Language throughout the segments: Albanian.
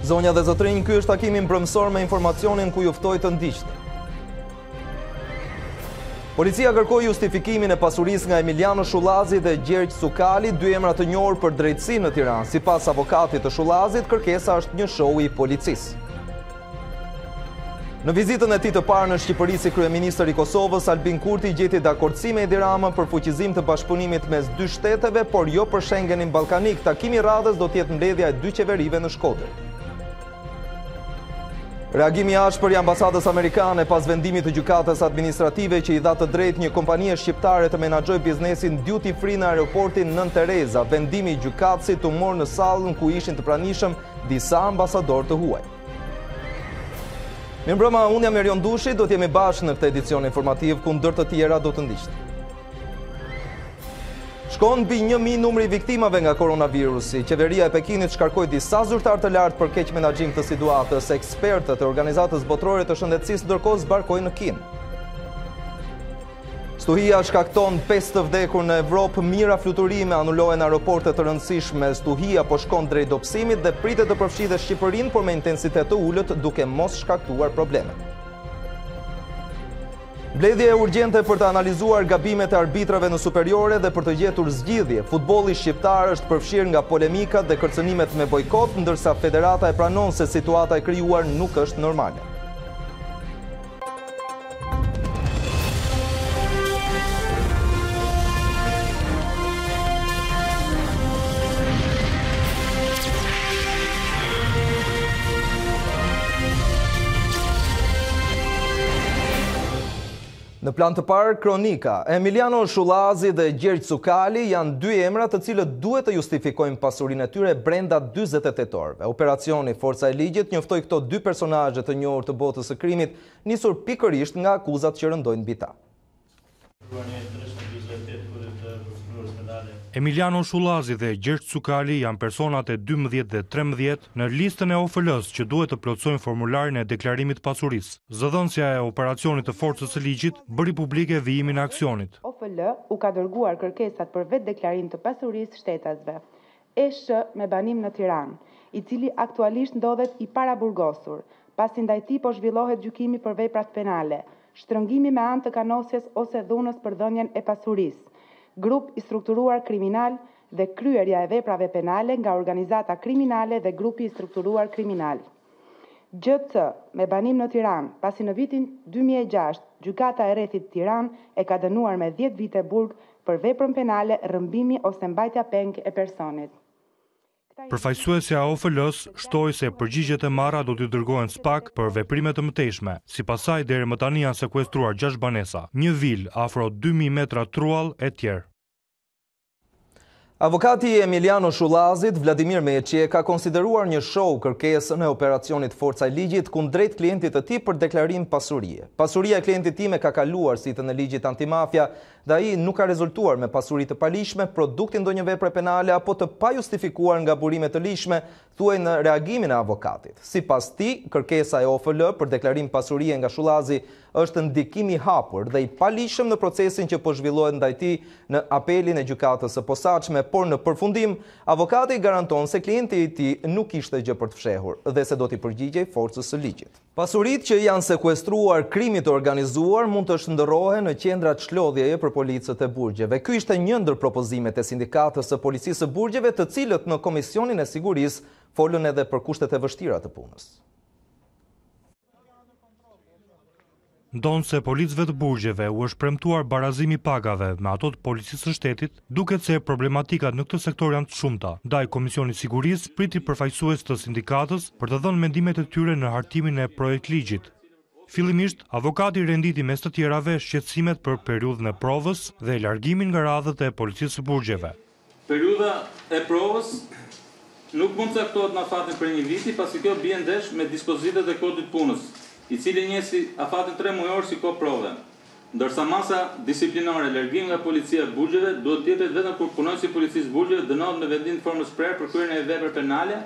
Zonja dhe zotrinj, ky është takimi mbrëmësor me informacionin ku juftoj të ndiqni. Policia kërkoi justifikimin e pasurisë nga Emiliano Shullazi dhe Gjergj Sukali, dy emra të njohur për drejtësi në Tiranë. Sipas avokatit të Shullazit, kërkesa është një show i policisë. Në vizitën e tij të parë në Shqipëri si kryeministër i Kosovës, Albin Kurti gjeti dakordësi me Edi Ramën për fuqizim të bashkëpunimit mes dy shteteve, por jo për Schengenin ballkanik. Takimi i radhës do të jetë mbledhja e dy qeverive në Shkodër. Reagimi i ashpër i ambasadës amerikane pas vendimit të gjykatës administrative që i dha të drejtë një kompanie shqiptare të menaxhojë biznesin duty free në aeroportin Nën Tereza. Vendimi i gjykatësit u mor në sallën ku ishin të pranishëm disa ambasadorë të huaj. Mirëmbrëma, unë jam Erion Dushi, do t'jemi bashkë në këtë edicion informativ ku ndër të tjera do të ndiqni. Shkon mbi 1000 numri viktimave nga koronavirusi. Qeveria e Pekinit shkarkoi disa zyrtar të lartë për keq menaxhim të situatës. Ekspertët e Organizatës Botërore të Shëndetësisë ndërkohë zbarkojnë në Kinë. Stuhia shkakton 5 të vdekur në Evropë, mira fluturime anulohen aeroporte të rëndësishme. Stuhia po shkon drejt dobësimit dhe pritet të përfshijë Shqipërinë, por me intensitet të ulët duke mos shkaktuar probleme. Mbledhje e urgjente për të analizuar gabimet e arbitrave në superiore dhe për të gjetur zgjidhje. Futbolli shqiptar është përfshirë nga polemikat dhe kërcënimet me bojkot, ndërsa federata e pranon se situata e krijuar nuk është normale. Në plan të parë, kronika. Emiliano Shullazi dhe Gjergj Sukali janë dy emra të cilët duhet të justifikojnë pasurinë e tyre brenda 48 orëve. Operacioni Forca e Ligjit njoftoi këto dy personazhe të njohur të botës së krimit, nisur pikërisht nga akuzat që rëndojnë mbi ta. Emiliano Shullazi dhe Gjergj Sukali janë personat e 12 dhe 13 në listën e OFL-s që duhet të plotësojnë formularin e deklarimit pasurisë. Zëdhënësja e operacionit të Forcës së Ligjit bëri publike vijimin e aksionit. OFL u ka dërguar kërkesat për vetë deklarim të pasurisë shtetasve. ESH me banim në Tiranë, i cili aktualisht ndodhet i paraburgosur, pasi ndaj tij po zhvillohet gjykimi për veprat penale, shtrëngimi me anë të kanosjes ose dhunës për dhënien e pasurisë, grup i strukturuar kriminal dhe kryerja e veprave penale nga organizata kriminale dhe grupi i strukturuar kriminal. GC me banim në Tiranë, pasi në vitin 2006, gjykata e rrethit Tiranë e ka dënuar me 10 vite burg për veprën penale, rrëmbimi ose mbajtja peng e personit. Përfaqësuesja e OFL-s shtoi se përgjigjet e marra do t'i dërgohen SPAK për veprime të mëtejshme. Sipas saj, deri më tani janë sekuestruar 6 banesa, një vil afro 2000 metra truall e tjerë. Avokati i Emiliano Shullazit, Vladimir Meqi, ka konsideruar një show kërkesën e operacionit Forca e Ligjit kundrejt klientit të tij për deklarim pasurie. Pasuria e klientit tim ka kaluar sitën e ligjit antimafia dhe ai nuk ka rezultuar me pasuri të palishme, produkti ndonjë vepre penale apo të pajustifikuar nga burime të lishme, thuaj në reagimin e avokatit. Sipas tij, kërkesa e OFL për deklarim pasurie nga Shullazi është ndikim i hapur dhe i palishëm në procesin që po zhvillohet ndaj tij në apelin e gjykatës së posaçme, por në përfundim, avokati garanton se klienti i tij nuk kishte gjë për të fshehur dhe se do t'i përgjigjej Forcës së Ligjit. Pasuritë që janë sekuestruar krimit të organizuar mund të shndërrohen në qendrat çlodhjeje për policët e burgjeve. Ky ishte një ndër propozimet e sindikatës së policisë së burgjeve, të cilët në Komisionin e Sigurisë folën edhe për kushtet e vështira të punës. Ndonë se policëve të burgjeve u është premtuar barazimi pagave me ato të policisë së shtetit, duket se problematikat në këtë sektor janë të shumta. Ndaj Komisioni Sigurisë priti përfaqësues të sindikatës për të dhënë mendimet e tyre në hartimin e projekt ligjit. Fillimisht, avokati renditi mes të tjerave shqetësimet për periudhën e provës dhe largimin nga radhët e policisë së burgjeve. Periudha e provës nuk mund të caktohet në afatin për një viti, pasi kjo bie ndesh me dispozitat e kodit punës, i cili njeh si afatin 3 mujor si kohë prove. Ndërsa masa disiplinare largim nga policia e burgjeve duhet të jetë vetëm kur punonjësi i policisë burgjeve dënohet në vendim të formës prerë për kryerjen e veprave penale.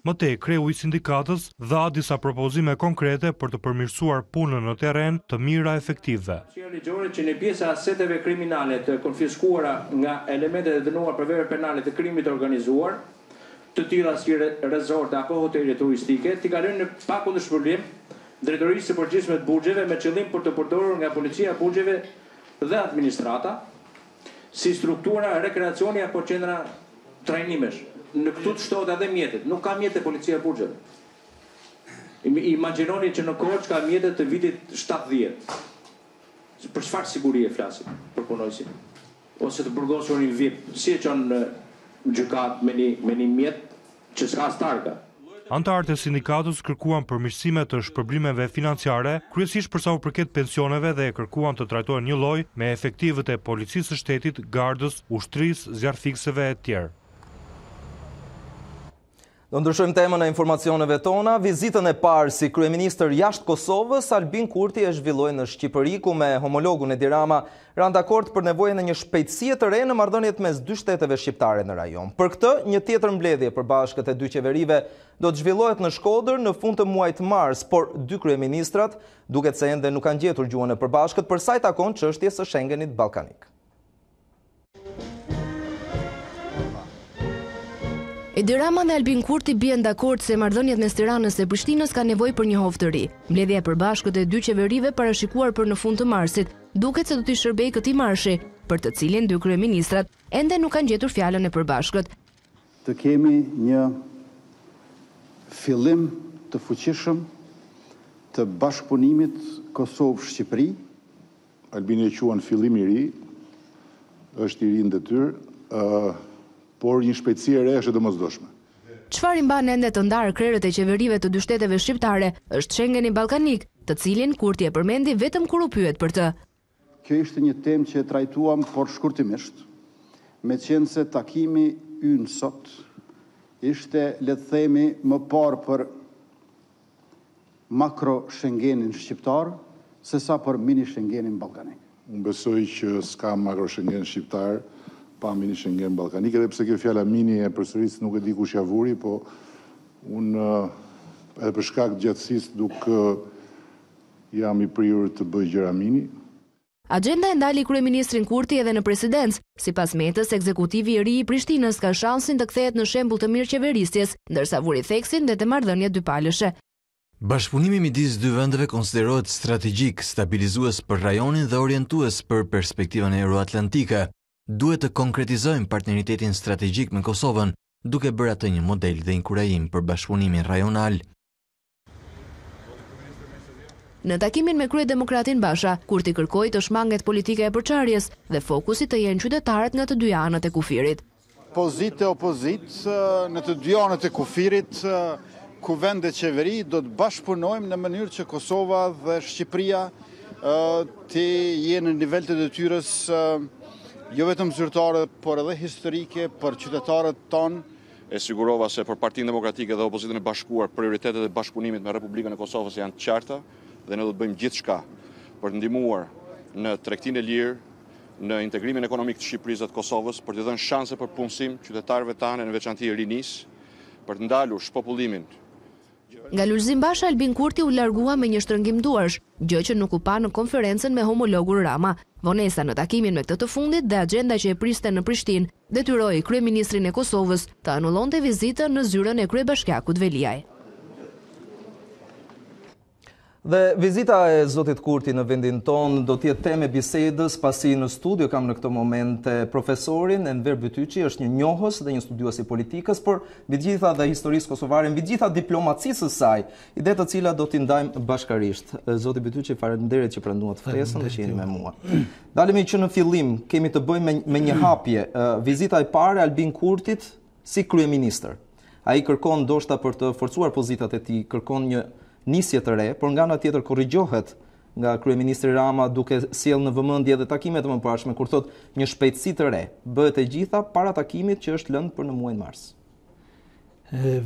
Mëtej, kreu i sindikatës dha disa propozime konkrete për të përmirësuar punën në terren të mira efektive. Ligjore që në pjesa aseteve kriminale të konfiskuara nga elementet e dënuar për vepra penale të krimit të organizuar, të tilla si rezorte apo hotele turistike t'i kalojnë në pakundër shpërblim drejtorisë së përgjithshme të burgjeve me qëllim për të përdorur nga policia e burgjeve dhe administrata si struktura rekreacioni apo qendra trajnimesh. Në këtu të shtohet edhe mjetet, nuk ka mjete policia e burgjeve. Imagjinoni që në Korçë ka mjetet të vitit 70. Për çfarë sigurie flasim për punojësin? Ose të burgosurin VIP, si e çon në gjykat me një mjet që s'ka starka. Antarët e sindikatës kërkuan përmirësime të shpërblimeve financiare, kryesisht për sa u përket pensioneve dhe kërkuan të trajtohen një lloj me efektivët e policisë së shtetit, gardës, ushtrisë, zjarrfikseve e tjerë. Do ndryshojmë temën e informacioneve tona. Vizitën e parë si kryeministër jashtë Kosovës, Albin Kurti e zhvilloi në Shqipëri, ku me homologun Edi Rama ranë dakord për nevojën e një shpejtësie të re në marrëdhëniet mes dy shteteve shqiptare në rajon. Për këtë, një tjetër mbledhje përbashkët e dy qeverive do të zhvillohet në Shkodër në fund të muajit mars, por dy kryeministrat duket se ende nuk kanë gjetur gjuhën e përbashkët për sa i takon çështjes së Schengenit ballkanik. Edi Rama dhe Albin Kurti bien dakord se marrëdhëniet mes Tiranës dhe Prishtinës ka nevojë për një hovë të ri. Mbledhja e përbashkët e dy qeverive parashikuar për në fund të marsit duket se do t'i shërbejë këtij marshi, për të cilin dy kryeministrat ende nuk kanë gjetur fjalën e përbashkët. Të kemi një fillim të fuqishëm të bashkëpunimit Kosovë-Shqipëri. Albini e quan fillim i ri, është i ri në detyrë, por një shpejtësi e re është e domosdoshme. Çfarë i mban ende të ndarë krerët e qeverive të dy shteteve shqiptare është Schengeni ballkanik, të cilin Kurti e përmendi vetëm kur u pyet për të. Kjo ishte një temë që e trajtuam por shkurtimisht, meqense takimi ynë sot ishte, le të themi, më parë për makro Schengenin shqiptar, sesa për mini Schengenin ballkanik. Unë besoj që s'ka makro Schengen shqiptar pa mini Schengen ballkanik, edhe pse kjo fjala mini e përsëris nuk e di kush ja vuri, po unë edhe për shkak të gjatësisë duke jam i prirur të bëj gjëra mini. Agenda e ndali kryeministrin Kurti edhe në presidencë. Sipas metës, ekzekutivi i ri i Prishtinës ka shansin të kthehet në shembull të mirë qeverisjes, ndërsa vuri theksin dhe të marrëdhëniet dypalëshe. Bashkëpunimi midis dy vendeve konsiderohet strategjik, stabilizues për rajonin dhe orientues për perspektivën euroatlantike. Duhet të konkretizojmë partneritetin strategjik me Kosovën, duke bërë atë një model dhe inkurajim për bashkëpunimin rajonal. Në takimin me kryedemokratin Basha, Kurti kërkoi të shmanget politika e përçarjes dhe fokusi të jenë qytetarët nga të dy anët e kufirit. Pozitë e opozitë në të dy anët e kufirit, ku vend e qeveri do të bashkëpunojmë në mënyrë që Kosova dhe Shqipëria të jenë në nivel të detyrës jo vetëm zyrtare, por edhe historike për qytetarët tonë. E sigurova se për Partinë Demokratike dhe Opozitën e Bashkuar, prioritetet e bashkëpunimit me Republikën e Kosovës janë të qarta dhe ne do të bëjmë gjithçka për të ndihmuar në tregtinë e lirë, në integrimin ekonomik të Shqipërisë dhe të Kosovës, për të dhënë shanse për punësim qytetarëve tanë, në veçantë rinisë, për të ndalur shpopullimin. Nga Lulzim Basha, Albin Kurti u largua me një shtrëngim duarsh, gjë që nuk u pa në konferencën me homologun Rama. Vonesa në takimin me këtë të fundit dhe agenda që e priste në Prishtinë detyroi kryeministrin e Kosovës të anullonte vizitën në zyrën e kryebashkiakut Veliaj. Dhe vizita e zotit Kurti në vendin tonë do t'jetë temë e bisedës, pasi në studio kam në këtë moment profesorin Enver Bytyçi, është një njohës dhe një studiues i politikës, por mbi gjitha dhe historisë kosovare, mbi gjitha diplomacisë së saj, ide të cilat do t'i ndajmë bashkarisht. Zoti Bytyçi, faleminderit që pranuat ftesën dhe që jeni me mua. Dalemi që në fillim kemi të bëjmë me një hapje, vizita e parë e Albin Kurtit si kryeministër. Ai kërkon ndoshta për të forcuar pozitat e tij, kërkon një nisje të re, por nga ana tjetër korrigjohet nga kryeministri Rama duke sjellë në vëmendje edhe takimet e mëparshme kur thot një shpejtësi të re. Bëhet e gjitha para takimit që është lënë për në muajin mars.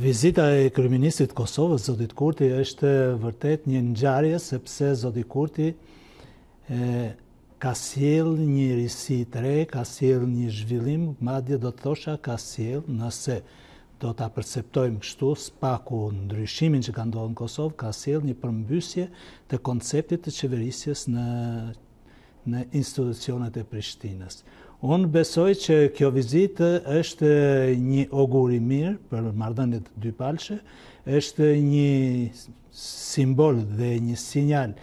Vizita e kryeministrit të Kosovës, zotit Kurti, është vërtet një ngjarje sepse zoti Kurti ka sjell një risi të re, ka sjell një zhvillim, madje do të thosha ka sjell, nëse do ta perceptojmë kështu, spaku ndryshimin që ka ndodhur në Kosovë, ka sjell një përmbysje të konceptit të qeverisjes në institucionet e Prishtinës. Unë besoj që kjo vizitë është një ogur i mirë për marrëdhëniet dypalshe, është një simbol dhe një sinjal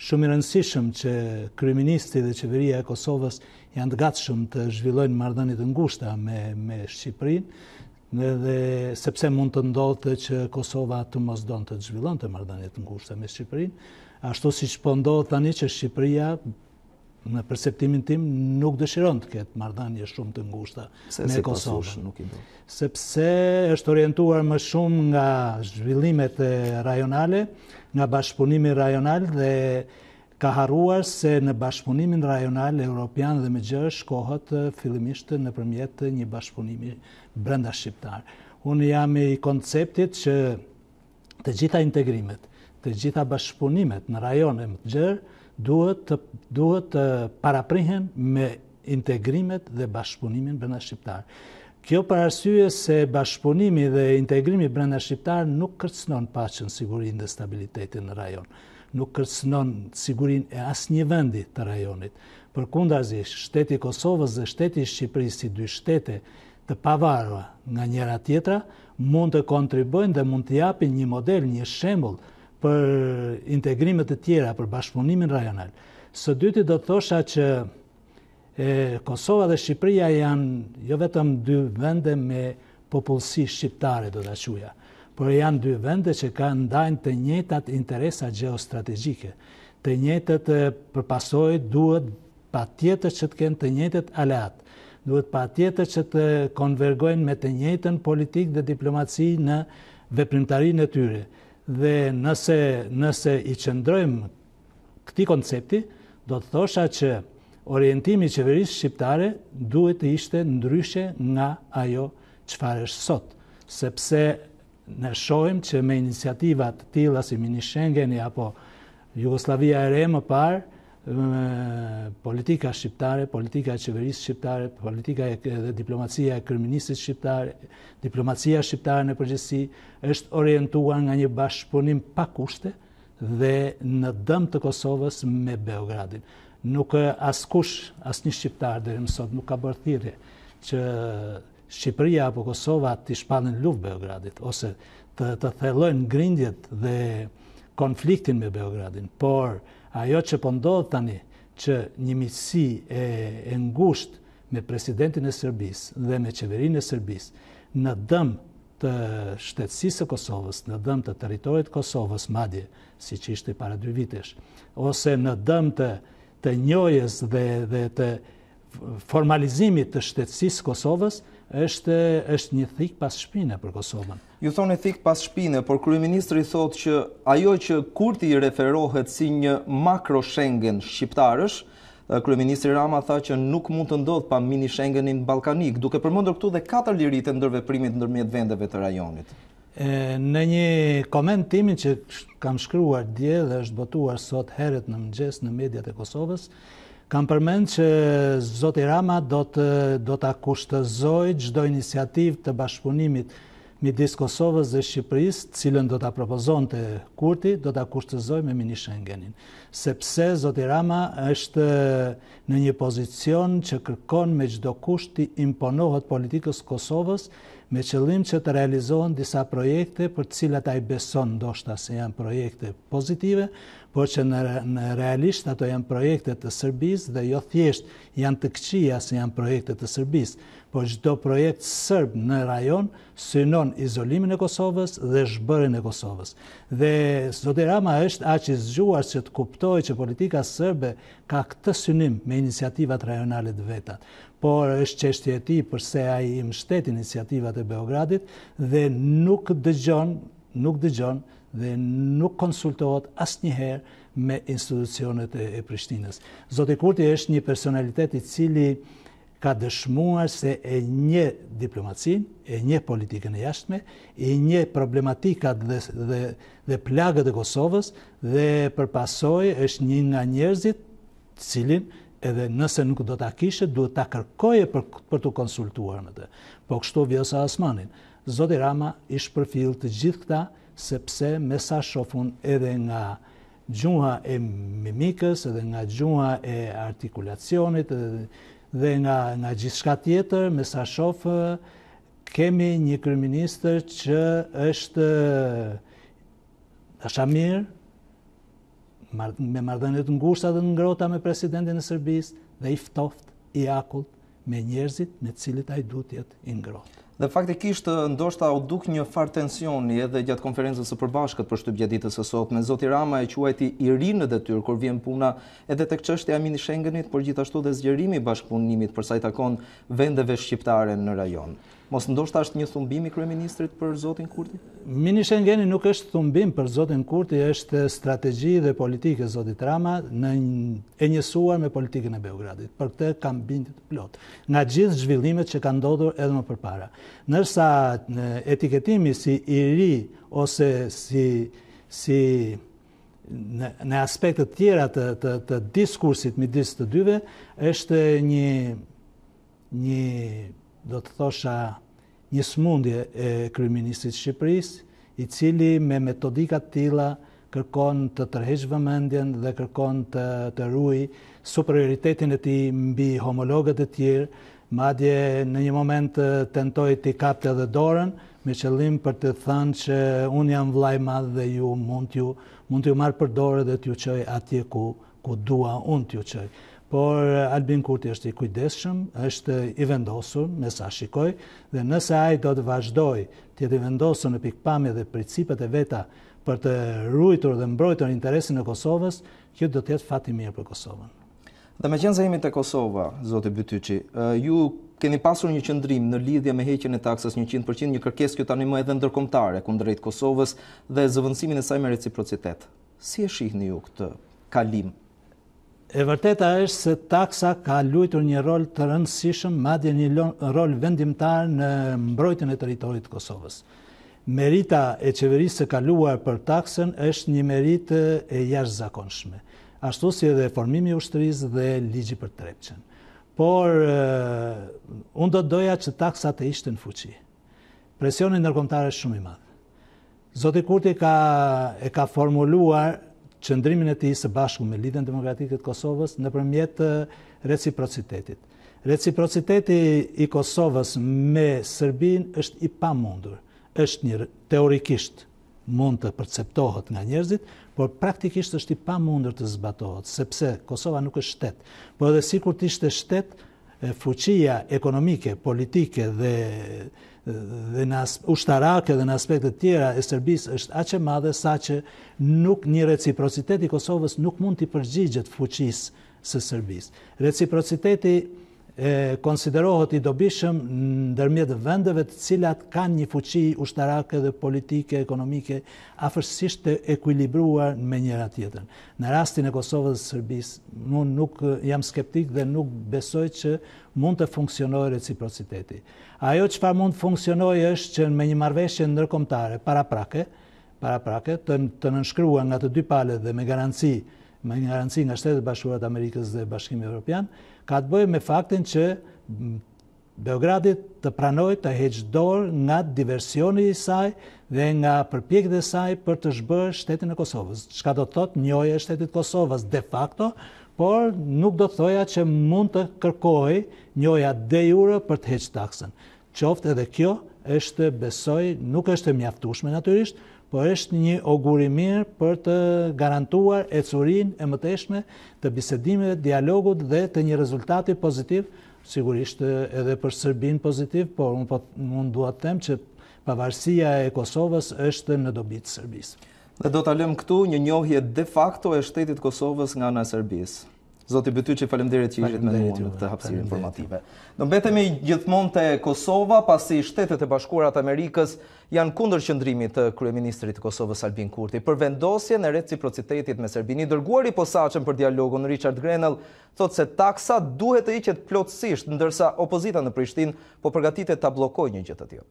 shumë i rëndësishëm që kryeministri dhe qeveria e Kosovës janë të gatshëm të zhvillojnë marrëdhënie të ngushta me Shqipërinë, dhe sepse mund të ndodhte që Kosova të mos donte të zhvillonte marrëdhënie të ngushta me Shqipërinë, ashtu siç po ndodh tani që Shqipëria në perceptimin tim nuk dëshiron të ketë marrëdhënie shumë të ngushta me Kosovën. Sepse është orientuar më shumë nga zhvillimet rajonale, nga bashkëpunimi rajonal dhe ka harruar se në bashkëpunimin rajonal europian dhe me gjë shkohet fillimisht nëpërmjet një bashkëpunimi brenda shqiptar. Unë jam i konceptit që të gjitha integrimet, të gjitha bashkëpunimet në rajone më të gjerë duhet të paraprihen me integrimet dhe bashkëpunimin brenda shqiptar. Kjo për arsye se bashkëpunimi dhe integrimi brenda shqiptar nuk kërcënon paqen, sigurinë dhe stabilitetin në rajon. Nuk kërcënon sigurinë e asnjë vendi të rajonit. Përkundazi, shteti i Kosovës dhe shteti i Shqipërisë, si dy shtete të pavarura nga njëra tjetra, mund të kontribuojnë dhe mund të japin një model, një shembull për integrimet të tjera, për bashkëpunimin rajonal. Së dyti do të thosha që Kosova dhe Shqipëria janë jo vetëm dy vende me popullsi shqiptare, do ta quaja, por janë dy vende që kanë ndajnë të njëjtat interesa gjeostrategjike. Të njëjtat përpasojë duhet patjetër që të kenë të njëjtat aleat. Duhet patjetër që të konvergojnë me të njëjtën politikë dhe diplomaci në veprimtarinë e tyre. Dhe nëse i qëndrojmë këtij koncepti, do të thosha që orientimi i qeverisë shqiptare duhet të ishte ndryshe nga ajo çfarë është sot, sepse ne shohim që me iniciativa të tilla si mini Schengeni apo Jugoslavia e re më parë, politika shqiptare, politika e qeverisë shqiptare, politika dhe diplomacia e kryeministit shqiptar, diplomacia shqiptare në përgjithësi është orientuar nga një bashkëpunim pa kushte dhe në dëm të Kosovës me Beogradin. Nuk askush, asnjë shqiptar deri më sot nuk ka bërë thirrje që Shqipëria apo Kosova t'i shpallin luftë Beogradit ose të thellojnë grindjet dhe konfliktin me Beogradin, por ajo që po ndodh tani, që një miqësi e ngushtë me presidentin e Serbisë dhe me qeverinë e Serbisë në dëm të shtetësisë së Kosovës, në dëm të territorit të Kosovës madje, siç ishte para 2 vitesh, ose në dëm të njohjes dhe të formalizimit të shtetësisë Kosovës, është një thik pas shpine për Kosovën. Ju thoni thik pas shpine, por kryeministri thotë që ajo që Kurti i referohet si një makro Schengen shqiptarësh, kryeministri Rama tha që nuk mund të ndodhë pa mini Schengenin ballkanik, duke përmendur këtu dhe 4 liritë e ndërveprimit ndërmjet vendeve të rajonit. Në një koment timin që kam shkruar dje dhe është botuar sot herët në mëngjes në mediat e Kosovës, kam përmend që zoti Rama do ta kushtëzoj çdo iniciativë të bashkëpunimit midis Kosovës dhe Shqipërisë, cilën do ta propozonte Kurti, do ta kushtëzoj me mini Schengenin, sepse zoti Rama është në një pozicion që kërkon me çdo kusht të imponohet politikës Kosovës me qëllim që të realizohen disa projekte për të cilat ai beson ndoshta se janë projekte pozitive, por që në realisht ato janë projekte të Serbisë dhe jo thjesht janë të këqija se janë projekte të Serbisë, por çdo projekt serb në rajon synon izolimin e Kosovës dhe zhbërjen e Kosovës. Dhe zoti Rama është aq i zgjuar që të kuptojë që politika serbe ka këtë synim me iniciativat rajonale të veta, por është çështje e tij përse ai i mbështet iniciativat e Beogradit dhe nuk dëgjon dhe nuk konsultohet asnjëherë me institucionet e Prishtinës. Zoti Kurti është një personalitet i cili ka dëshmuar se e njeh diplomacinë, e njeh politikën e jashtme, e njeh problematikat dhe plagët e Kosovës dhe përpasoj është një nga njerëzit cilin edhe nëse nuk do ta kishte, duhet ta kërkoje për të konsultuar me të. Po kështu vjosa Osmanin. Zoti Rama i shpërfill të gjithë këta, sepse me sa shofun edhe nga gjuha e mimikës, edhe nga gjuha e artikulacionit, dhe nga gjithçka tjetër, me sa shoh, kemi një kryeministër që është mirë, me marrëdhënie të ngushta dhe të ngrohta me presidentin e Serbisë dhe i ftoftë, i akullt me njerëzit me të cilët ai duhet të jetë i ngrohtë. Dhe faktikisht ndoshta u duk një far tensioni edhe gjatë konferencës së përbashkët për shtypje ditës së sotme. Zoti Rama e quajti i ri në detyrë kur vjen puna edhe tek çështja e mini Schengenit, por gjithashtu dhe zgjerimi i bashkëpunimit për sa i takon vendeve shqiptare në rajon. Mos ndoshta është një thumbim i kryeministrit për zotin Kurti? Mini Schengeni nuk është thumbim për zotin Kurti, është strategji dhe politike zotit Rama e njësuar me politikën e Beogradit. Për këtë kam bindje të plot. Nga gjithë zhvillimet që kanë ndodhur edhe më përpara. Ndërsa etiketimi si i ri ose si në aspektet tjera të diskursit midis të dyve është një do të thosha një smundje e kryeministrit Shqipërisë, i cili me metodika të tilla kërkon të tërheqë vëmendjen dhe kërkon të ruajë superioritetin e tij mbi homologët e tjerë, madje në një moment tentoi të kapte edhe dorën me qëllim për të thënë që unë jam vllai i madh dhe ju mund t'ju marr për dorë dhe t'ju çoj atje ku dua unë t'ju çoj. Por Albin Kurti është i kujdesshëm, është i vendosur, me sa shikoj, dhe nëse ai do të vazhdoj të jetë i vendosur në pikpamje dhe principet e veta për të ruajtur dhe mbrojtur interesin e Kosovës, kjo do të jetë fat i mirë për Kosovën. Dhe me qenë se jemi te Kosova, zoti Bytyçi, ju keni pasur një qëndrim në lidhje me heqjen e taksës 100%, një kërkesë që tani më edhe ndërkombëtare kundrejt Kosovës dhe zëvendësimin e saj me reciprocitet. Si e shihni ju këtë kalim? E vërteta është se taksa ka luajtur një rol të rëndësishëm, madje një rol vendimtar në mbrojtjen e territorit të Kosovës. Merita e qeverisë së kaluar për taksën është një meritë e jashtëzakonshme, ashtu si edhe formimi i ushtrisë dhe ligji për trepçen. Por unë do doja që taksa të ishte në fuqi. Presioni ndërkombëtar është shumë i madh. Zoti Kurti e ka formuluar qëndrimin e tij së bashku me Lidhjen Demokratike të Kosovës nëpërmjet reciprocitetit. Reciprociteti i Kosovës me Serbinë është i pamundur. Është teorikisht mund të perceptohet nga njerëzit, por praktikisht është i pamundur të zbatohet, sepse Kosova nuk është shtet. Por edhe sikur të ishte shtet, fuqia ekonomike, politike dhe ushtarake dhe në aspektet tjera e Serbisë është aq e madhe sa që një reciprocitet i Kosovës nuk mund t'i përgjigjet fuqisë së Serbisë. Reciprociteti konsiderohet i dobishëm ndërmjet vendeve të cilat kanë një fuqi ushtarake dhe politike, ekonomike, afërsisht të ekuilibruar me njëra tjetrën. Në rastin e Kosovës dhe Serbisë, unë nuk jam skeptik dhe nuk besoj që mund të funksionojë reciprociteti. Ajo çfarë mund të funksionojë është që me një marrëveshje ndërkombëtare paraprake të nënshkruar nga të dy palët dhe me garanci nga Shtetet Bashkuara të Amerikës dhe Bashkimi Evropian, ka të bëjë me faktin që Beogradi të pranojë të heqë dorë nga diversioni i saj dhe nga përpjekjet e saj për të zhbërë shtetin e Kosovës. Çka do të thotë njohja e shtetit Kosovës de facto, por nuk do të thoja që mund të kërkojë njohja de jure për të heqë taksën. Qoftë edhe kjo është, besoj, nuk është e mjaftueshme natyrisht, por është një augur i mirë për të garantuar ecurinë e mëtejshme të bisedimeve, dialogut dhe të një rezultati pozitiv, sigurisht edhe për Serbinë pozitiv, por unë dua të them që pavarësia e Kosovës është në dobi të Serbisë. Dhe do ta lëm këtu një njohje de facto e shtetit Kosovës nga ana e Serbisë. Zoti Bytyçi, faleminderit që ishit me mua në këtë hapësirë informative. Do mbetemi gjithmonë te Kosova, pasi Shtetet e Bashkuara të Amerikës janë kundër qëndrimit të kryeministrit të Kosovës Albin Kurti për vendosjen e reciprocitetit me Serbinë. I dërguari i posaçëm për dialogun Richard Grenell thotë se taksa duhet të hiqet plotësisht, ndërsa opozita në Prishtinë po përgatitet ta bllokojë një gjë të tillë.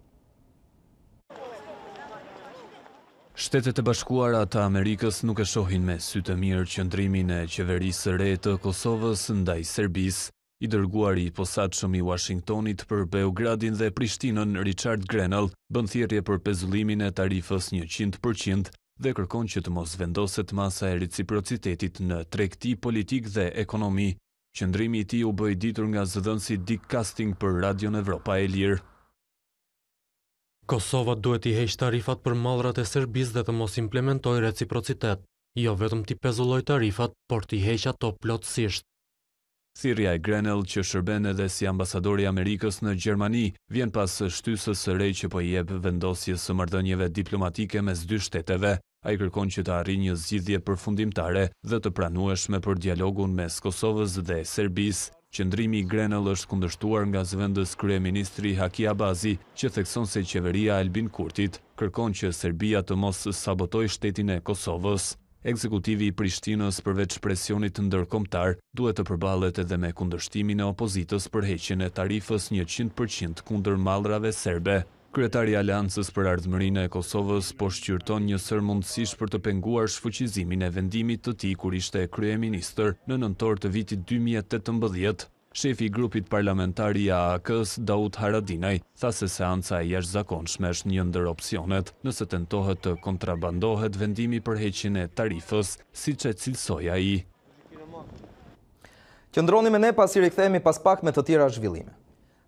Shtetet e Bashkuara të Amerikës nuk e shohin me sy të mirë qëndrimin e qeverisë së re të Kosovës ndaj Serbisë. I dërguari i posaçëm i Washingtonit për Beogradin dhe Prishtinën, Richard Grenell, bën thirrje për pezullimin e tarifës 100% dhe kërkon që të mos vendoset masa e reciprocitetit në tregti, politik dhe ekonomi. Qëndrimi i tij u bë i ditur nga zëdhënësi Dick Casting për Radion Evropa e Lirë. Kosova duhet i heqë tarifat për mallrat e Serbisë dhe të mos implementojë reciprocitet, jo vetëm t'i pezulloj tarifat, por t'i heqë ato plotësisht. Thirrja e Grenell, që shërben edhe si ambasadori i Amerikës në Gjermani, vjen pas shtysës së re që po i jep vendosjes së marrëdhënieve diplomatike mes dy shteteve. Ai kërkon që të arrijë një zgjidhje përfundimtare dhe të pranueshme për dialogun mes Kosovës dhe Serbisë. Qëndrimi i Grenell është kundërshtuar nga zëvendës kryeministri Haki Abazi, që thekson se qeveria e Albin Kurtit kërkon që Serbia të mos sabotojë shtetin e Kosovës. Ekzekutivi i Prishtinës, përveç presionit ndërkombëtar, duhet të përballet edhe me kundërshtimin e opozitës për heqjen e tarifës 100% kundër mallrave serbe. Kryetari i Aleancës për Ardhmërinë e Kosovës po shqyrton një sër mundësish për të penguar shfuqizimin e vendimit të tij kur ishte kryeministër në nëntor të vitit 2018. Shefi i grupit parlamentar i AAK-s, Daud Haradinaj, tha se seanca e jashtëzakonshme është një ndër opsionet nëse tentohet të kontrabandohet vendimi për heqjen e tarifës, siç e cilsoi ai. Qëndroni me ne pasi rikthehemi pas pak me të tjera zhvillime.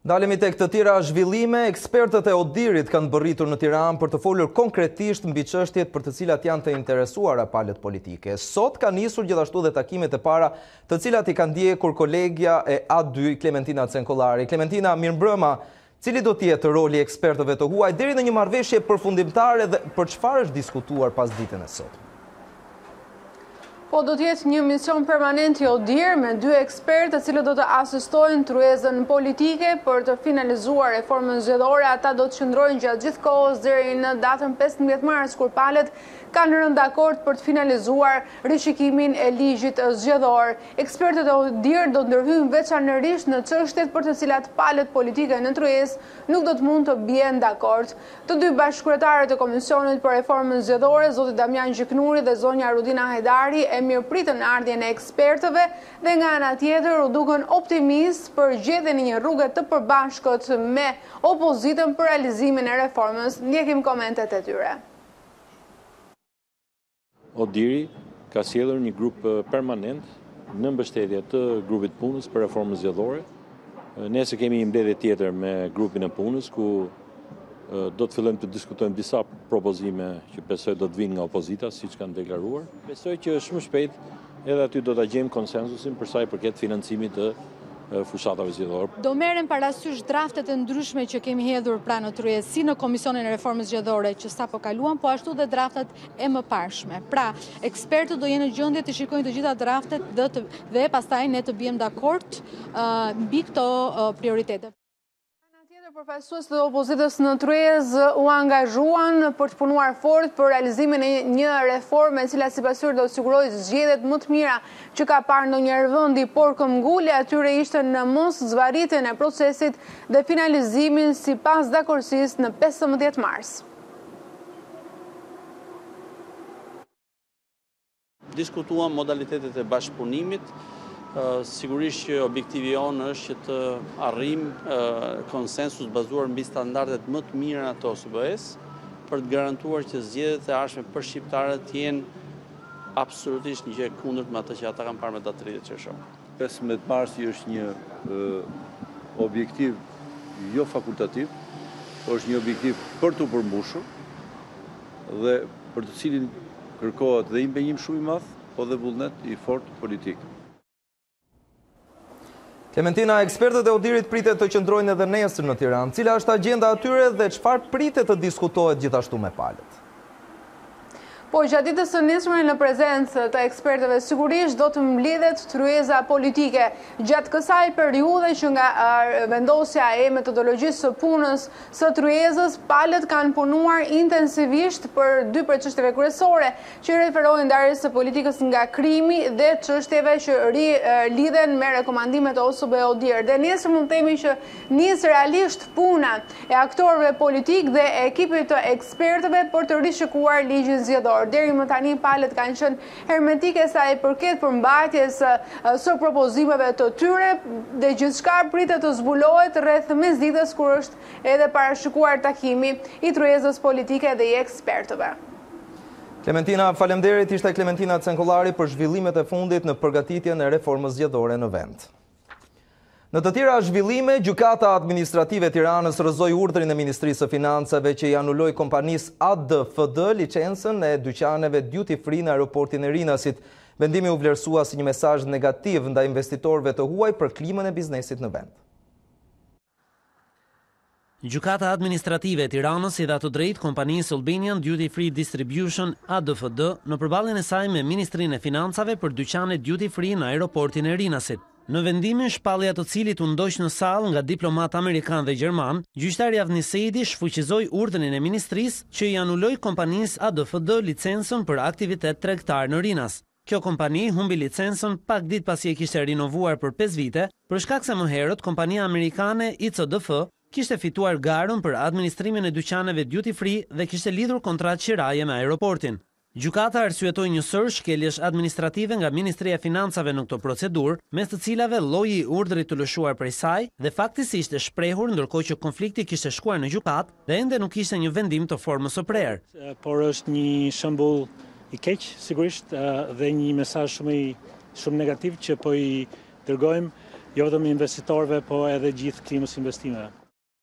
Dalemi tek të tjera zhvillime, ekspertët e Odirit kanë bërritur në Tiranë për të folur konkretisht mbi çështjet për të cilat janë të interesuara palët politike. Sot ka nisur gjithashtu dhe takimet e para, të cilat i kanë ndjekur kolegja e A2 Klementina Cenkollari. Klementina, mirëmbrëma, cili do të jetë roli i ekspertëve të huaj deri në një marrëveshje përfundimtare dhe për çfarë është diskutuar pas ditën e sotme? Po do t'jetë një mision permanent i Odir me 2 ekspertë të cilët do të asistojnë tryezën politike për të finalizuar reformën zgjedhore. Ata do të qëndrojnë gjatë gjithë kohës deri në datën 15 mars kur palët kanë rënë dakord për të finalizuar rishikimin e ligjit zgjedhor. Ekspertët e Odir do të ndërhyjnë veçanërisht në çështjet për të cilat palët politike në tryezë nuk do të mund të bien dakord. Të 2 bashkëkryetarët e Komisionit për Reformën Zgjedhore, zoti Damian Gjiknuri dhe zonja Rudina Hajdari, mirëpritën ardhjen e ekspertëve dhe nga ana tjetër u dukën optimist për gjetjen e një rruge të përbashkët me opozitën për realizimin e reformës. Ndjekim komentet e tyre. Odiri ka sjellur një grup permanent në mbështetje të grupit punës për reformën zgjedhore. Nesër kemi një mbledhje tjetër me grupin e punës ku do të fillojmë të diskutojmë disa propozime që besoj do të vinë nga opozita, siç kanë deklaruar. Besoj që shumë shpejt edhe aty do ta gjejmë konsensusin për sa i përket financimit të fushatave zgjedhore. Do merren parasysh draftet e ndryshme që kemi hedhur pranë tryezë, si në Komisionin e Reformës Zgjedhore që sapo kaluan, po ashtu dhe draftet e mëparshme. Pra, ekspertët do jenë në gjendje të shikojnë të gjitha draftet dhe pastaj ne të bijmë dakord mbi këto prioritete. Përfaqësues të opozitës në tryezë u angazhuan për të punuar fort për realizimin e një reforme e cila sipas tyre do të sigurojë zgjedhjet më të mira që ka parë ndonjëherë vendi, por këmbgulja e tyre ishte në mos zvarritjen e procesit dhe finalizimin sipas dakordësisë në 15 mars. Diskutuam modalitetet e bashkëpunimit. Sigurisht që objektivi jonë është që të arrijmë konsensus bazuar mbi standardet më të mira të OSBE-s për të garantuar që zgjedhjet e ardhshme për shqiptarët jenë absolutisht një gjë e kundërt me atë që ata kanë parë me datë 30 qershor. 15 marsi është një objektiv jo fakultativ, është një objektiv për të përmbushur dhe për të cilin kërkohet dhe impenjim shumë i madh, po dhe vullnet i fortë politik. Klementina, ekspertët e Odirit pritet të qëndrojnë edhe nesër në Tiranë. Cila është agjenda atyre dhe çfarë pritet të diskutohet gjithashtu me palët? Po, gjatë ditës së nesërme në prezencë të ekspertëve sigurisht do të mblidhet tryeza politike. Gjatë kësaj periudhe që nga vendosja e metodologjisë së punës së tryezës, palët kanë punuar intensivisht për 2 prej çështjeve kryesore që referohen ndarjes së politikës nga krimi dhe çështjeve që lidhen me rekomandimet e OSBE-Odir. Dhe nesër mund të themi që nis realisht puna e aktorëve politik dhe ekipit të ekspertëve për të rishikuar ligjin zgjedhor. Deri më tani palët kanë qenë hermetike sa i përket përmbajtjes së propozimeve të tyre dhe gjithçka pritet të zbulohet rreth mesditës kur është edhe parashikuar takimi i tryezës politike dhe i ekspertëve. Klementina, faleminderit, ishte Klementina Cenkollari për zhvillimet e fundit në përgatitjen e reformës zgjedhore në vend. Në të tjera zhvillime, Gjykata Administrative e Tiranës rrëzoi urdhrin e Ministrisë së Financave që i anuloi kompanisë ADFD licencën e dyqaneve duty free në aeroportin e Rinasit. Vendimi u vlerësua si një mesazh negativ ndaj investitorëve të huaj për klimën e biznesit në vend. Gjykata Administrative e Tiranës i dha të drejtë kompanisë Albanian Duty Free Distribution ADFD në përballjen e saj me Ministrinë e Financave për dyqane duty free në aeroportin e Rinasit. Në vendimin shpallja të cilit u ndoq në sallë nga diplomat amerikan dhe gjerman, gjyqtari Avni Seidi shfuqizoi urdhrin e ministrisë që i anuloi kompanisë ADFD licencën për aktivitet tregtar në Rinas. Kjo kompani humbi licencën pak ditë pasi e kishte rinovuar për 5 vite, për shkak se më herët kompania amerikane ICDF kishte fituar garën për administrimin e dyqaneve duty free dhe kishte lidhur kontratë qiraje me aeroportin. Gjykata arsyetoi njësër shkeljesh administrative nga Ministria e Financave në këtë procedurë, mes të cilave lloji i urdhrit të lëshuar prej saj dhe faktikisht e shprehur ndërkohë që konflikti kishte shkuar në gjykatë dhe ende nuk ishte një vendim të formës së prerë. Por është një shembull i keq sigurisht dhe një mesazh shumë negativ që po i dërgojmë jo vetëm investitorëve, po edhe gjithë klimës investimeve.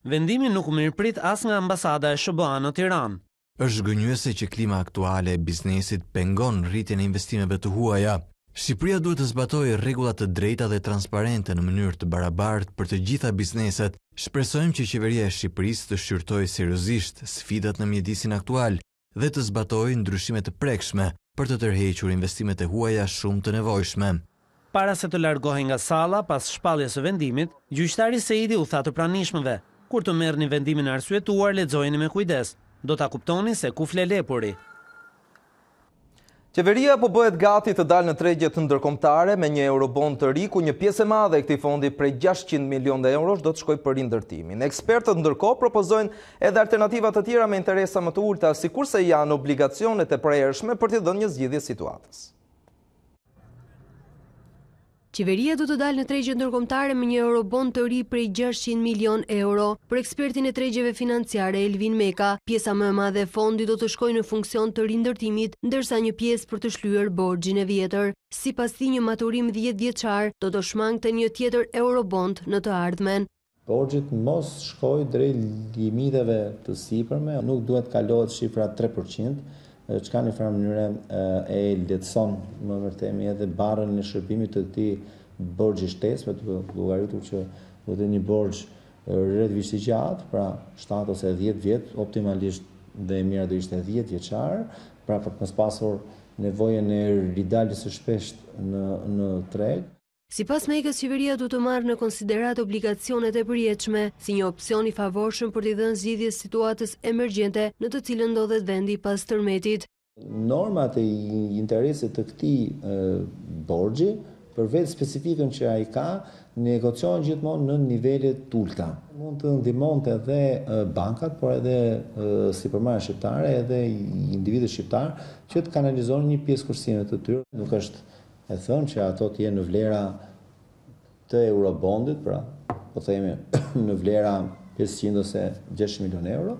Vendimi nuk mirëprit as nga ambasada e SBA në Tiranë. Është gënjyese që klima aktuale e biznesit pengon rritjen e investimeve të huaja. Shqipëria duhet të zbatojë rregulla të drejta dhe transparente në mënyrë të barabartë për të gjitha bizneset. Shpresojmë që qeveria e Shqipërisë të shqyrtojë seriozisht sfidat në mjedisin aktual dhe të zbatojë ndryshime të prekshme për të tërhequr investimet e huaja shumë të nevojshme. Para se të largohej nga salla pas shpalljes së vendimit, gjyqtari Seidi u tha të pranishmëve: kur të merrni vendimin e arsyetuar, lexojeni me kujdes. Do ta kuptoni se ku fle lepuri. Qeveria po bëhet gati të dalë në tregjet ndërkombëtare me një eurobond të ri, ku një pjesë e madhe e këtij fondi prej 600 milionë eurosh do të shkojë për rindërtimin. Ekspertët ndërkohë propozojnë edhe alternativa të tjera me interesa më të ulta, sikurse janë obligacionet e prershme për të dhënë një zgjidhje situatës. Qeveria do të dalë në tregje ndërkombëtare me një eurobond të ri prej 600 milion euro. Për ekspertin e tregjeve financiare Elvin Meka, pjesa më e madhe e fondit do të shkojë në funksion të rindërtimit, ndërsa një pjesë për të shlyer borxhin e vjetër. Sipas tij, një maturim 10 vjeçar do të shmangte një tjetër eurobond në të ardhmen. Borxhit mos shkojë drejt limiteve të sipërme, nuk duhet kalohet shifra 3%. Çka në farë mënyre e lehtëson më vërtemi edhe barrën e shërbimit të këtij borxhi shtesë, të llogaritur që do të një borxh rreth i gjatë, pra 7 ose 10 vjet, optimalisht dhe e mira do ishte 10 vjeçar, pra për të mos pasur nevojën e ridaljes së shpeshtë në treg. Sipas Mekës, qeveria do të marrë në konsiderat obligacionet e përjetshme si një opsion i favorshëm për t'i dhënë zgjidhje situatës emergjente në të cilën ndodhet vendi pas tërmetit. Normat e interesit të këtij borxhi, përveç specifikën që ai ka, negocion gjithmonë në nivele të ulta. Mund të ndihmonte edhe bankat, por edhe sipërmarrja shqiptare, edhe individët shqiptar që të kanalizonin një pjesë kursime të tyre. Nuk është e thënë që ato të jenë në vlera të eurobondit, pra po themi në vlera 500 ose 600 milion euro,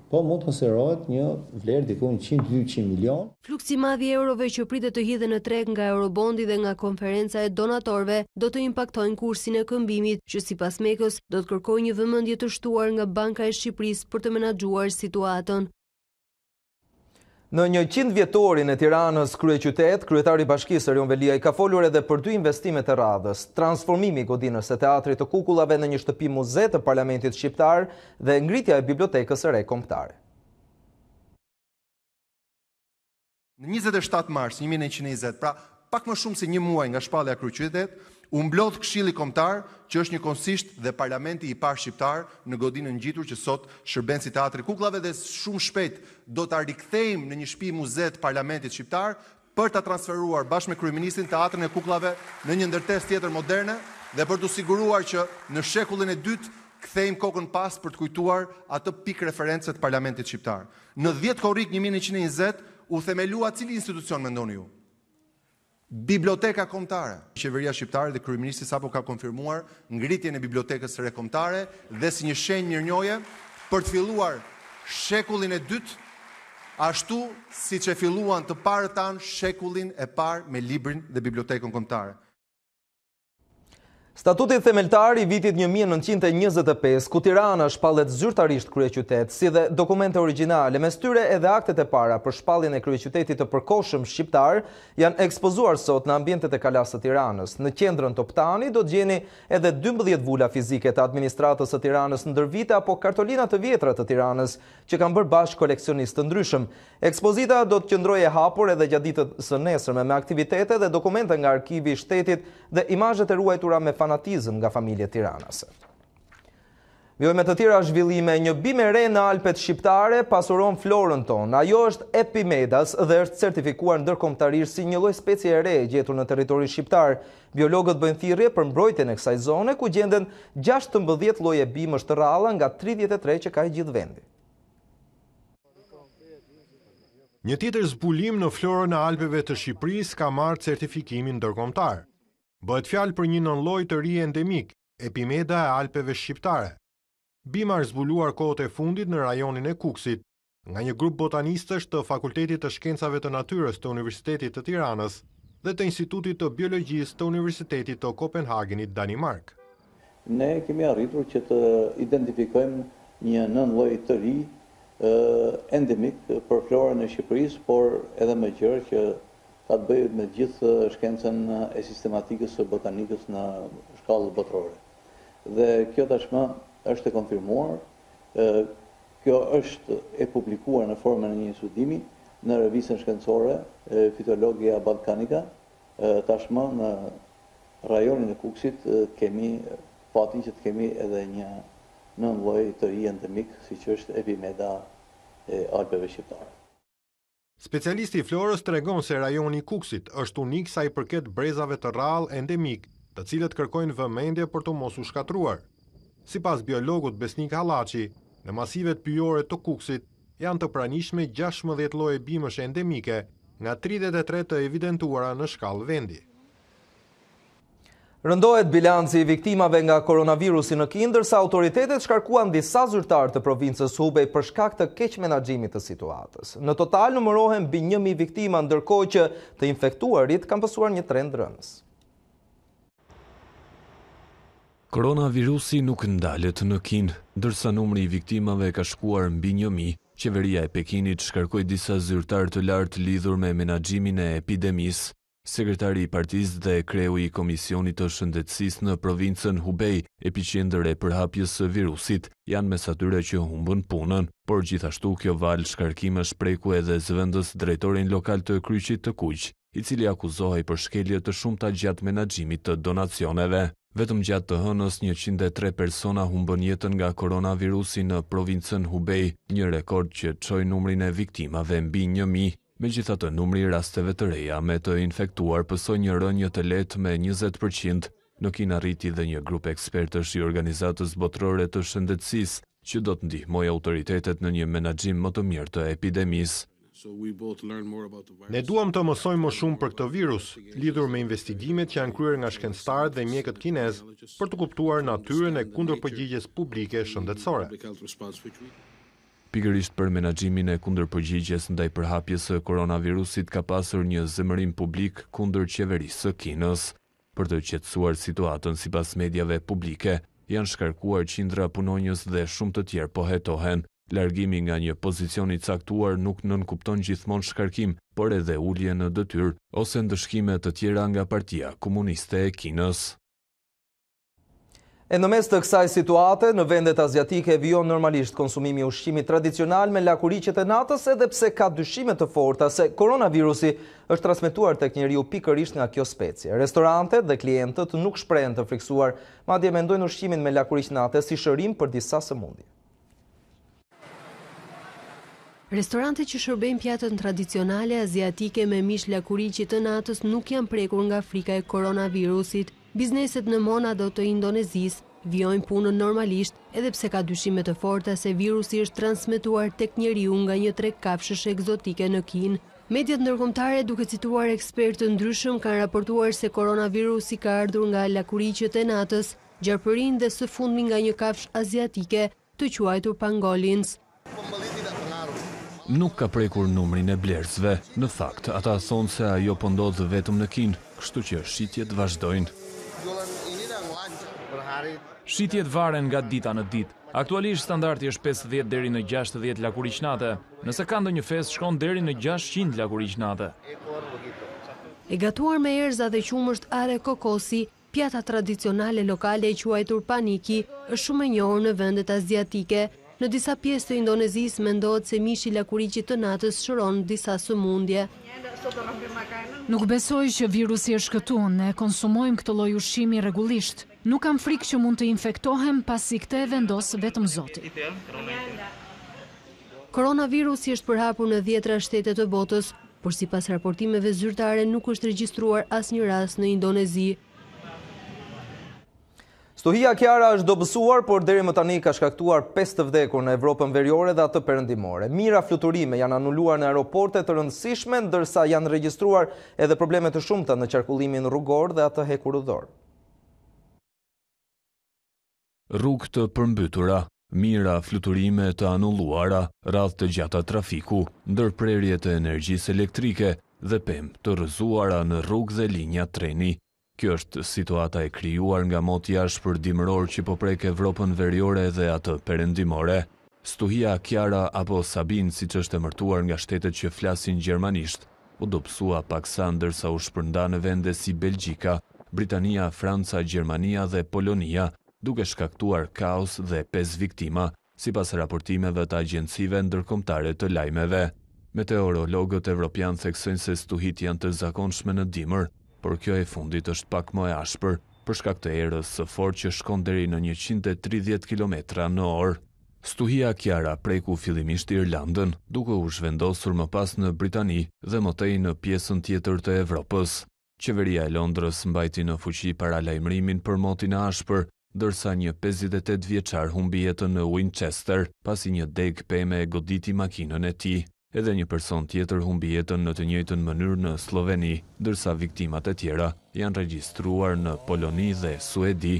po mund të konsiderohet një vlerë diku 100-200 milion. Fluksi i madh i eurove që pritet të hidhen në treg nga eurobondi dhe nga konferenca e donatorëve do të impaktojnë kursin e këmbimit, që sipas Mekës do të kërkojë një vëmendje të shtuar nga Banka e Shqipërisë për të menaxhuar situatën. Në 100 vjetorin e Tiranës kryeqytet, kryetari i Bashkisë Erion Veliaj ka folur edhe për 2 investimet e radhës: transformimi i godinës së teatrit të Kukullave në një shtëpi muze të Parlamentit Shqiptar dhe ngritja e bibliotekës së re kombëtare. Në 27 mars 1920, pra pak më shumë se një muaj nga shpallja e kryeqytetit, u mblodh Këshilli Kombëtar, që është njëkohësisht dhe parlamenti i parë shqiptar në godinën ngjitur që sot shërben si teatri Kukullave, dhe shumë shpejt do ta rikthejmë në një shtëpi muze të parlamentit shqiptar për ta transferuar bashkë me kryeministrin teatrin e Kukullave në një ndërtesë tjetër moderne dhe për të siguruar që në shekullin e dytë kthejmë kokën pas për të kujtuar atë pikë referencë të parlamentit shqiptar. Në 10 korrik 1920 u themelua cili institucion mendoni ju? Biblioteka kombëtare. Qeveria shqiptare dhe kryeministri sapo ka konfirmuar ngritjen e bibliotekës së re kombëtare dhe si një shenjë mirënjohje për të filluar shekullin e dytë ashtu si që filluan të parë tanë shekullin e parë me librin dhe bibliotekën kombëtare. Statuti themeltar i vitit 1925, ku Tirana shpallet zyrtarisht kryeqytet, si dhe dokumente origjinale, mes tyre edhe aktet e para për shpalljen e kryeqytetit të përkohshëm shqiptar, janë ekspozuar sot në ambientet e Kalas të Tiranës. Në qendrën Toptani do të gjeni edhe 12 vula fizike të administratës së Tiranës ndër vite apo kartolina të vjetra të Tiranës, që kanë bërë bashkë koleksionistë të ndryshëm. Ekspozita do të qëndrojë e hapur edhe gjatë ditës së nesërme me aktivitete dhe dokumente nga arkivi i shtetit dhe imazhet e ruajtura me fanatizëm nga familje tiranase. Vjojme të tjera zhvillime, një bimë e re në Alpet shqiptare pasuron florën tonë. Ajo është epimedas dhe është certifikuar ndërkombëtarisht si një lloj specie e re gjetur në territorin shqiptar. Biologët bëjnë thirrje për mbrojtjen e kësaj zone ku gjenden 16 lloje bimësh të rralla nga 33 që ka i gjithë vendi. Një tjetër zbulim në florën e Alpeve të Shqipërisë ka marrë certifikimin ndërkombëtar. Bëhet fjalë për një nënlloj të ri endemik, epimeda e Alpeve shqiptare. Bima është zbuluar kohët e fundit në rajonin e Kuksit, nga një grup botanistësh të Fakultetit të Shkencave të Natyrës të Universitetit të Tiranës dhe të Institutit të Biologjisë të Universitetit të Kopenhagenit, Danimark. Ne kemi arritur që të identifikojmë një nënlloj të ri endemik për florën e Shqipërisë, por edhe më gjerë që ka të bëjë me gjithë shkencën e sistematikës së botanikës në shkallë botërore. Dhe kjo tashmë është e konfirmuar, kjo është e publikuar në formën e një studimi në revistën shkencore Fitologia Balkanika. Tashmë në rajonin e Kuksit kemi fatin që të kemi edhe një nënlloj të ri endemik, siç është epimeda e Alpeve shqiptare. Specialisti i florës tregon se rajoni i Kuksit është unik sa i përket brezave të rrallë endemik, të cilët kërkojnë vëmendje për të mos u shkatruar. Sipas biologut Besnik Hallaçi, në masivet pyjore të Kuksit janë të pranishme 16 lloje bimësh endemike, nga 33 të evidentuara në shkallë vendi. Rëndohet bilanci i viktimave nga koronavirusi në Kinë, ndërsa autoritetet shkarkuan disa zyrtarë të provincës Hubei për shkak të keq menaxhimit të situatës. Në total numërohen mbi 1000 viktima, ndërkohë që të infektuarit kanë pasur një trend rënës. Koronavirusi nuk ndalet në Kinë, ndërsa numri i viktimave ka shkuar mbi 1000. Qeveria e Pekinit shkarkoi disa zyrtarë të lartë lidhur me menaxhimin e epidemisë. Sekretari i partisë dhe kreu i Komisionit të Shëndetësisë në provincën Hubei, epiqendër e përhapjes së virusit, janë mes atyre që humbën punën, por gjithashtu kjo valë shkarkime shpreku edhe zëvendës drejtorin lokal të kryqit të Kuq, i cili akuzohej për shkelje të shumta gjatë menaxhimit të donacioneve. Vetëm gjatë të hënës 103 persona humbën jetën nga koronavirusi në provincën Hubei, një rekord që çoi numrin e viktimave mbi 1000. Megjithatë, numri i rasteve të reja me të infektuar pësoi një rënje të lehtë me 20%. Në Kinë arriti dhe një grup ekspertësh i Organizatës Botërore të Shëndetësisë, që do të ndihmojë autoritetet në një menaxhim më të mirë të epidemisë. Ne duam të mësojmë më shumë për këtë virus, lidhur me investigimet që janë kryer nga shkencëtarët dhe mjekët kinezë për të kuptuar natyrën e kundërpërgjigjes publike shëndetësore. Pikërisht për menaxhimin e kundërpërgjigjes ndaj përhapjes së koronavirusit ka pasur një zemërim publik kundër qeverisë së Kinës. Për të qetësuar situatën, sipas mediave publike, janë shkarkuar qindra punonjës dhe shumë të tjerë po hetohen. Largimi nga një pozicion i caktuar nuk nënkupton gjithmonë shkarkim, por edhe ulje në detyrë ose ndëshkime të tjera nga Partia Komuniste e Kinës. E në mes të kësaj situate, në vendet aziatike vijon normalisht konsumimi i ushqimit tradicional me lakuriqet e natës, edhe pse ka dyshime të forta se koronavirusi është transmetuar tek njeriu pikërisht nga kjo specie. Restorantet dhe klientët nuk shprehen të friksuar, madje mendojnë ushqimin me lakuriq natë si shërim për disa sëmundje. Restorante që shërbejnë pjatën tradicionale aziatike me mish lakuriqi të natës nuk janë prekur nga frika e koronavirusit. Bizneset në mona do të Indonezisë vijojnë punën normalisht, edhe pse ka dyshime të forta se virusi është transmetuar tek njeriu nga një treg kafshësh egzotike në Kinë. Mediat ndërkombëtare, duke cituar ekspertë të ndryshëm, kanë raportuar se koronavirusi ka ardhur nga lakuriqet e natës, gjarpërinë dhe së fundmi nga një kafshë aziatike të quajtur pangolins. nuk ka prekur numrin e blerësve. Në fakt, ata thonë se ajo po ndodh vetëm në Kinë, kështu që shitjet vazhdojnë. Shitjet varen nga dita në ditë. Aktualisht standardi është 50 deri në 60 lakuriçnate. Nëse ka ndonjë festë shkon deri në 600 lakuriçnate. E gatuar me erza dhe qumësht are kokosi, pjata tradicionale lokale e quajtur paniki, është shumë e njohur në vendet aziatike. Në disa pjesë të Indonezisë mendohet se mishi lakuriçit të natës shëron disa sëmundje. Nuk besoj që virusi është këtu, ne konsumojmë këtë lloj ushqimi rregullisht. Nuk kam frikë që mund të infektohem pasi këtë e vendos vetëm Zoti. Koronavirusi është përhapur në 10 shtete të botës, por sipas raportimeve zyrtare nuk është regjistruar asnjë rast në Indonezi. Stuhia Kiara është dobësuar, por deri më tani ka shkaktuar 5 të vdekur në Evropën Veriore dhe atë perëndimore. Mira fluturime janë anuluar në aeroporte të rëndësishme, ndërsa janë regjistruar edhe probleme të shumta në qarkullimin rrugor dhe atë hekurudhor. Rrugë të përmbytura, mira fluturime të anulluara, radhë të gjata trafiku, ndërprerje të energjisë elektrike dhe pemë të rrëzuara në rrugë dhe linja treni. Kjo është situata e krijuar nga moti jashtëpër dimëror që po prek Evropën Veriore dhe atë perëndimore. Stuhia Kiara apo Sabin, siç është emërtuar nga shtetet që flasin gjermanisht, u dobësua paksa ndërsa u shpërnda në vende si Belgjika, Britania, Franca, Gjermania dhe Polonia, duke shkaktuar kaos dhe 5 viktima, sipas raportimeve të agjencive ndërkombëtare të lajmeve. Meteorologët evropian theksojnë se stuhit janë të zakonshme në dimër, por kjo e fundit është pak më e ashpër për shkak të erës së fortë që shkon deri në 130 km/h. Stuhia Kiara preku fillimisht Irlandën, duke u zhvendosur më pas në Britani dhe mëtej në pjesën tjetër të Evropës. Qeveria e Londrës mbajti në fuqi paralajmërimin për motin e ashpër, ndërsa një 58 vjeçar humbi jetën në Winchester pasi një deg peme e goditi makinën e tij. Edhe një person tjetër humbi jetën në të njëjtën mënyrë në Sloveni, ndërsa viktimat e tjera janë regjistruar në Poloni dhe Suedi.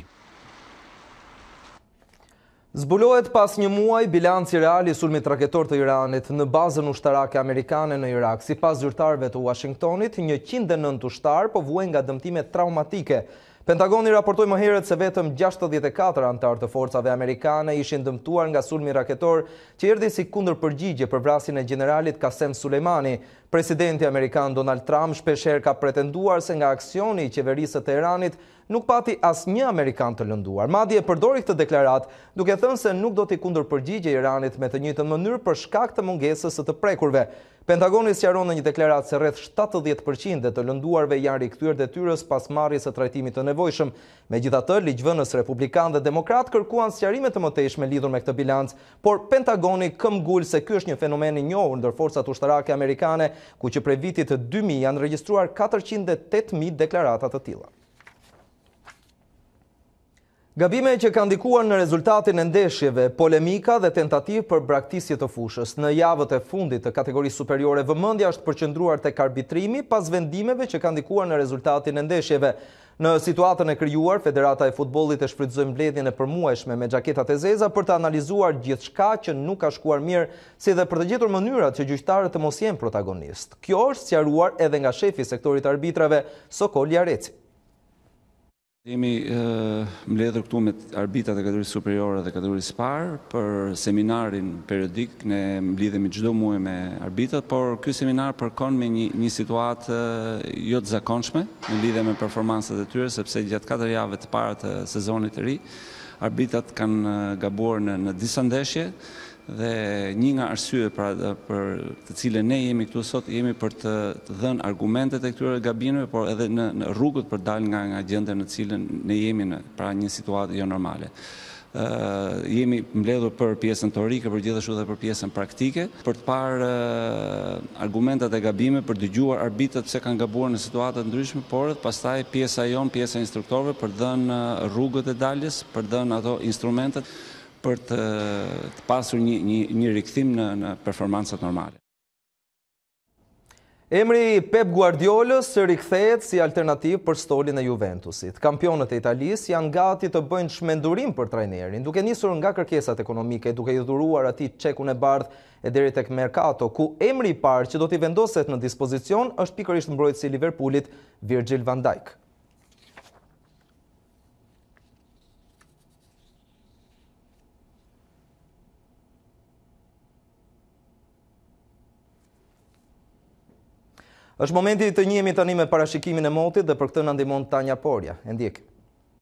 Zbulohet pas një muaj bilanci real i sulmit raketor të Iranit në bazën ushtarake amerikane në Irak. Sipas zyrtarëve të Washingtonit, 109 ushtarë po vuajnë nga dëmtime traumatike. Pentagoni raportoi më herët se vetëm 64 antarë të forcave amerikane ishin dëmtuar nga sulmi raketor që erdhi si kundërpërgjigje për vrasjen e generalit Qasem Soleimani. Presidenti amerikan Donald Trump shpeshherë ka pretenduar se nga aksioni i qeverisë së Teheranit nuk pati asnjë amerikan të lënduar. Madje përdori këtë deklarat duke thënë se nuk do t'i kundërpërgjigje Iranit me të njëjtën mënyrë për shkak të mungesës së të prekurve. Pentagoni sqaron në një deklaratë se rreth 70% të lënduarve janë rikthyer detyrës pas marrjes së trajtimit të nevojshëm. Megjithatë, ligjvënës republikan dhe demokrat kërkuan sqarime të mëtejshme lidhur me këtë bilanc, por Pentagoni këmbgul se ky është një fenomen i njohur ndër forcat ushtarake amerikane, ku që prej vitit 2000 janë regjistruar 408.000 deklarata të tilla. Gabime që kanë ndikuar në rezultatin e ndeshjeve, polemika dhe tentativë për braktisje të fushës. Në javët e fundit të kategorisë superiore, vëmendja është përqendruar tek arbitrimi pas vendimeve që kanë ndikuar në rezultatin e ndeshjeve. Në situatën e krijuar, Federata e Futbollit e shfrytëzoi mbledhjen e përmuajshme me xhaketat e zeza për të analizuar gjithçka që nuk ka shkuar mirë, si dhe për të gjetur mënyrat që gjyqtarët të mos jenë protagonist. Kjo është sqaruar edhe nga shefi i sektorit të arbitrave, Sokol Jareci. Jemi mbledhur këtu me arbitrat e kategorisë superiore dhe kategorisë parë për seminarin periodik. Ne mblidhemi çdo muaj me arbitrat, por ky seminar përkon me një situatë jo të zakonshme në lidhje me performancat e tyre, sepse gjatë 4 javëve të para të sezonit të ri, arbitrat kanë gabuar në disa ndeshje. Dhe një nga arsyet për të cilën ne jemi këtu sot jemi për të dhënë argumentet e këtyre gabimeve, por edhe në rrugët për dalë nga gjendja në cilën ne jemi pra një situatë jo normale. Jemi mbledhur për pjesën teorike, por gjithashtu edhe për pjesën praktike, për të parë argumentat e gabimeve, për dëgjuar arbitrat pse kanë gabuar në situata të ndryshme, por pastaj pjesa jon, pjesa e instruktorëve për dhënë rrugët e daljes, për dhënë ato instrumentet për të pasur një rikthim në performancat normale. Emri Pep Guardiolës së rikthehet si alternativë për stolin e Juventusit. Kampionët e Italisë janë gati të bëjnë shmendurim për trajnerin, duke nisur nga kërkesat ekonomike, duke i dhuruar atij çekun e bardhë e deri tek Mercato, ku emri i parë që do t'i vendoset në dispozicion është pikërisht mbrojtësi i Liverpoolit, Virgil van Dijk. Është momenti të njihemi tani me parashikimin e motit dhe për këtë na ndihmon Tanja Porja. E ndjek.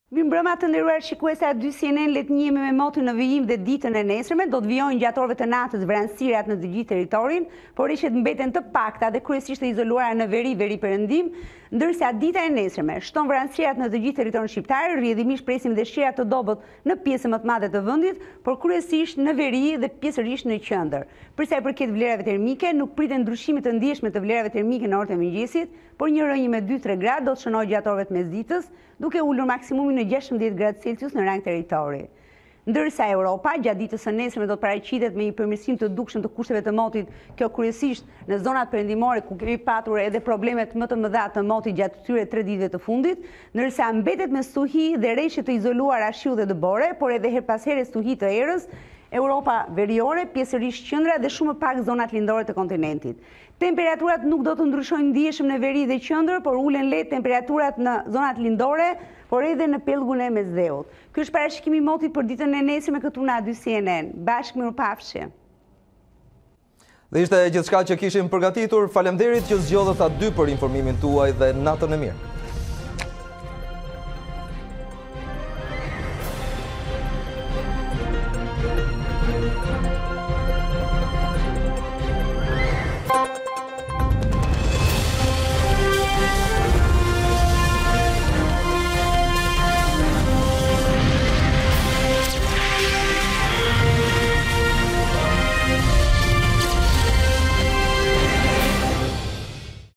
Mirëmbrëma të nderuar shikues e dy CNN, le të njihemi me motin në vijim dhe ditën e nesërme. Do të vijojnë gjatë orëve të natës vranësirat në të gjithë territorin, por rishjet mbeten të pakta dhe kryesisht të izoluara në veri perëndim, ndërsa dita e nesërme shton vranësirat në të gjithë territorin shqiptar. Rrjedhimisht presim dëshira të dobët në pjesën më të madhe të vendit, por kryesisht në veri dhe pjesërisht në qendër. Për sa i përket vlerave termike, nuk priten ndryshime të ndjeshme të vlerave termike në orët e mëngjesit, por një rënje me 2-3 gradë do të shënojë gjatë orëve të mesditës, duke ulur maksimumin në 16 gradë Celsius në rang territori. Ndërsa Europa, gjatë ditës së nesërme do të paraqitet me një përmirësim të dukshëm të kushteve të motit, kjo kryesisht në zonat perëndimore ku kemi patur edhe problemet më të mëdha të motit gjatë këtyre 3 ditëve të fundit, ndërsa mbetet me stuhi dhe rreshje të izoluara shiu dhe dëbore, por edhe her pas here stuhi të erës, Europa veriore, pjesërisht qendra dhe shumë pak zonat lindore të kontinentit. Temperaturat nuk do të ndryshojnë ndjeshëm në veri dhe qendër, por ulen lehtë temperaturat në zonat lindore, por edhe në pellgun e mesdheut. Ky është parashikimi i motit për ditën e nesërme këtu në A2 CNN. Bashkë mirupafshim. Dhe ishte gjithçka që kishim përgatitur. Faleminderit që zgjodhët A2 për informimin tuaj dhe natën e mirë.